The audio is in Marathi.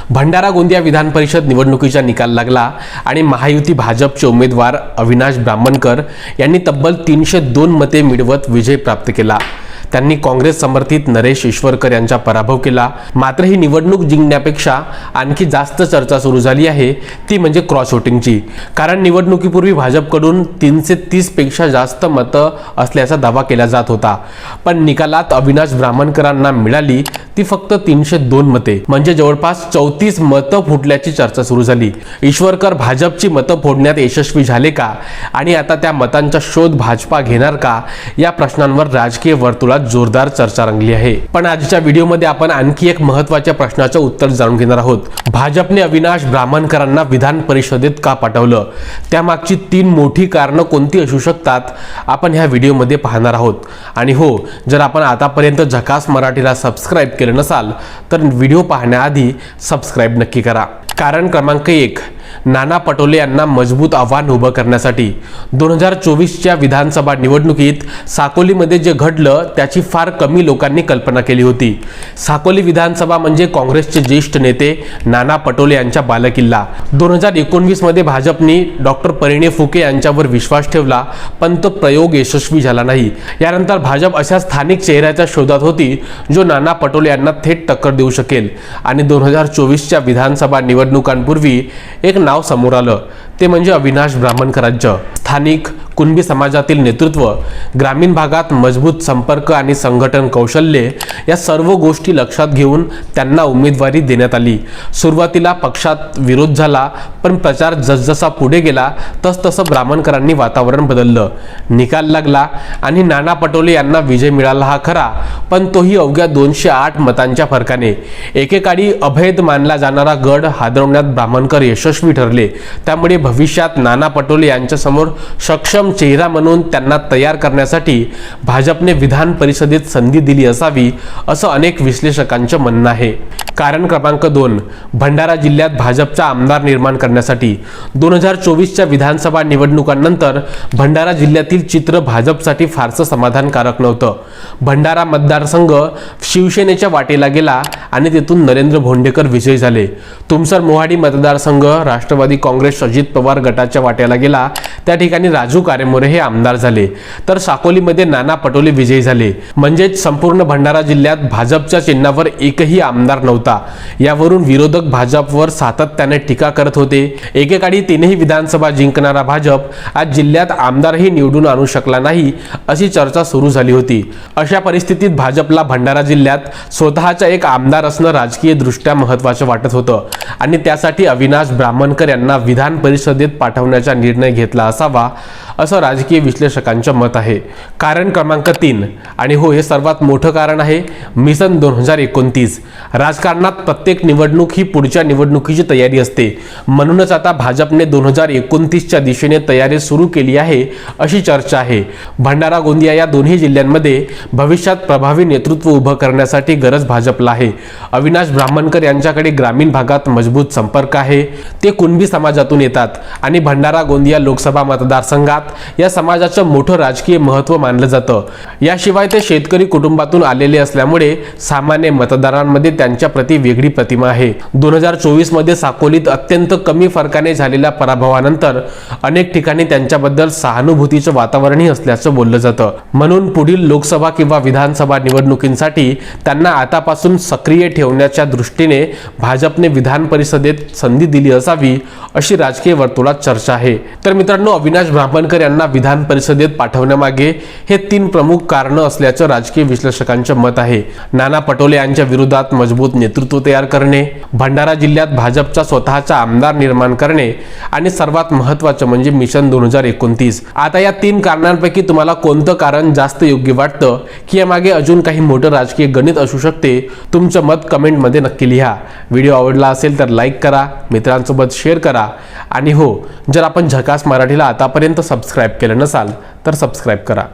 भंडारा गोंदिया विधान परिषद निवडणुकीचा निकाल लागला आणि महायुती भाजपचे उमेदवार अविनाश ब्राह्मणकर यांनी तब्बल 302 मते मिळवत विजय प्राप्त केला। त्यांनी काँग्रेस समर्थित नरेश ईश्वरकर यांचा पराभव केला। मात्र ही निवडणूक जिंकण्यापेक्षा आणखी जास्त चर्चा सुरू झाली आहे ती म्हणजे क्रॉस वोटिंगची। कारण निवडणुकीपूर्वी भाजपकडून 330 पेक्षा जास्त मतं असल्याचा दावा केला जात होता, पण निकालात अविनाश ब्राह्मणकरांना मिळाली ती फक्त 302 मते, म्हणजे जवळपास 34 मतं फुटल्याची चर्चा सुरू झाली। ईश्वरकर भाजपची मतं फोडण्यात यशस्वी झाले का आणि आता त्या मतांचा शोध भाजपा घेणार का, या प्रश्नांवर राजकीय वर्तुळात जोरदार चर्चा रंगली आहे। पण आजच्या व्हिडिओमध्ये आपण आणखी एक महत्त्वाच्या प्रश्नाचं उत्तर जाणून घेणार आहोत। भाजपने अविनाश ब्राह्मणकरांना विधान परिषदेत का पाठवलं, त्यामागची 3 मोठी कारणं कोणती असू शकतात, आपण ह्या व्हिडिओमध्ये पाहणार आहोत। आणि हो, जर आपण आतापर्यंत झकास मराठीला सबस्क्राइब केलं नसाल तर व्हिडिओ पाहण्याआधी सबस्क्राइब नक्की करा। कारण क्रमांक 1, नाना पटोले यांना मजबूत आव्हान उभं करण्यासाठी 2024च्या विधानसभा निवडणुकीत साकोलीमध्ये जे घडलं त्याची फार कमी लोकांनी कल्पना केली होती। साकोली विधानसभा म्हणजे काँग्रेसचे ज्येष्ठ नेते नाना पटोले यांचा बालेकिल्ला। 2019 मध्ये भाजपने डॉक्टर परिणय फुके यांच्यावर विश्वास ठेवला, पण तो प्रयोग यशस्वी झाला नाही। यानंतर भाजप अशा स्थानिक चेहऱ्याच्या शोधात होती जो नाना पटोले यांना थेट टक्कर देऊ शकेल आणि 2024च्या विधानसभा निवडणुकांपूर्वी एक नाव समोर आलं, ते म्हणजे अविनाश ब्राह्मणकरांचं। स्थानिक कुणबी समाजातील नेतृत्व, ग्रामीण भागात मजबूत संपर्क आणि संघटन कौशल्य या सर्व गोष्टी लक्षात घेऊन त्यांना उमेदवारी देण्यात आली। सुरुवातीला पक्षात विरोध झाला, पण प्रचार जसजसा पुढे गेला तसतसं ब्राह्मणकरांनी वातावरण बदललं। निकाल लागला आणि नाना पटोले यांना विजय मिळाला हा खरा, पण तोही अवघ्या 208 मतांच्या फरकाने। एकेकाळी अभेद मानला जाणारा गड हादरवण्यात ब्राह्मणकर यशस्वी ठरले। त्यामुळे भविष्यात नाना पटोले यांच्या समोर सक्षम चेहरा म्हणून त्यांना तयार करण्यासाठी भाजपने विधान परिषदेत संधी दिली असावी, असं अनेक विश्लेषकांचं म्हणणं आहे। कारण क्रमांक 2, भंडारा जिल्ह्यात भाजपचा आमदार निर्माण करण्यासाठी 2024च्या विधानसभा निवडणुकांनंतर भंडारा जिल्ह्यातील चित्र भाजपसाठी फारसं समाधानकारक नव्हतं। भंडारा मतदारसंघ शिवसेनेच्या वाटेला गेला आणि तेथून नरेंद्र भोंडेकर विजयी झाले। तुमसर मोहाडी मतदारसंघ राष्ट्रवादी काँग्रेस अजित पवार गटाच्या वाट्याला गेला, त्या ठिकाणी राजू कारेमोरे हे आमदार झाले, तर साकोलीमध्ये नाना पटोले विजयी झाले। म्हणजेच संपूर्ण भंडारा जिल्ह्यात भाजपच्या चिन्हावर एकही आमदार नव्हता। यावरून विरोधक भाजपवर सातत्याने टीका करत होते। एकेकाळी 3ही विधानसभा जिंकणारा भाजप आज जिल्ह्यात आमदारही निवडून आणू शकला नाही, अशी चर्चा सुरू झाली होती। अशा परिस्थितीत भाजपला भंडारा जिल्ह्यात स्वतःचा एक आमदार असणं राजकीय दृष्ट्या महत्त्वाचं वाटत होतं आणि त्यासाठी अविनाश ब्राह्मणकर यांना विधान परिषदेत पाठवण्याचा निर्णय घेतला असावा, असं राजकीय विश्लेषकांचं मत आहे। कारण क्रमांक 3, आणि हो, हे सर्वात मोठं कारण आहे, मिशन 2029। राजकारणात प्रत्येक निवडणूक ही पुढच्या निवडणुकीची तयारी असते, म्हणूनच आता भाजपने 2029च्या दिशेने तयारी सुरू केली आहे, अशी चर्चा आहे। भंडारा गोंदिया या दोन्ही जिल्ह्यांमध्ये भविष्यात प्रभावी नेतृत्व उभं करण्यासाठी गरज भाजपला आहे। अविनाश ब्राह्मणकर यांच्याकडे ग्रामीण भागात मजबूत संपर्क आहे, ते कुणबी समाजातून येतात आणि भंडारा गोंदिया लोकसभा मतदारसंघात या समाजाचं मोठं राजकीय महत्त्व मानलं जातं। याशिवाय ते शेतकरी कुटुंबातून आलेले असल्यामुळे सामान्य मतदारांमध्ये त्यांच्या प्रति वेगळी प्रतिमा आहे। 2024 मध्ये साकोलीत अत्यंत कमी फरकाने झालेल्या पराभवानंतर अनेक ठिकाणी त्यांच्याबद्दल सहानुभूतीचं वातावरणही असल्याचं बोललं जातं। म्हणून पुढील लोकसभा किंवा विधानसभा निवडणुकींसाठी त्यांना आतापासून सक्रिय ठेवण्याच्या दृष्टीने भाजपने विधान परिषदेत संधी दिली असावी, अशी राजकीय वर्तुळात चर्चा आहे। तर मित्रांनो, अविनाश ब्राह्मणकर यांना विधान परिषदेत पाठवण्यामागे हे 3 प्रमुख कारणं असल्याचं राजकीय विश्लेषकांचं मत आहे। नाना पटोले यांच्या विरोधात मजबूत नेतृत्व तयार करणे, भंडारा जिल्ह्यात भाजपचा स्वतःचा आमदार निर्माण करणे आणि सर्वात महत्त्वाचं म्हणजे मिशन 2029। आता या 3 कारणांपैकी तुम्हाला कोणतं कारण जास्त योग्य वाटतं, की यामागे अजून काही मोठं राजकीय गणित असू शकते? तुमचं मत कमेंटमध्ये नक्की लिहा। व्हिडिओ आवडला असेल तर लाईक करा, मित्रांसोबत शेअर करा आणि हो, जर आपण झकास मराठीला आतापर्यंत सबस्क्राइब केलं नसाल तर सबस्क्राइब करा।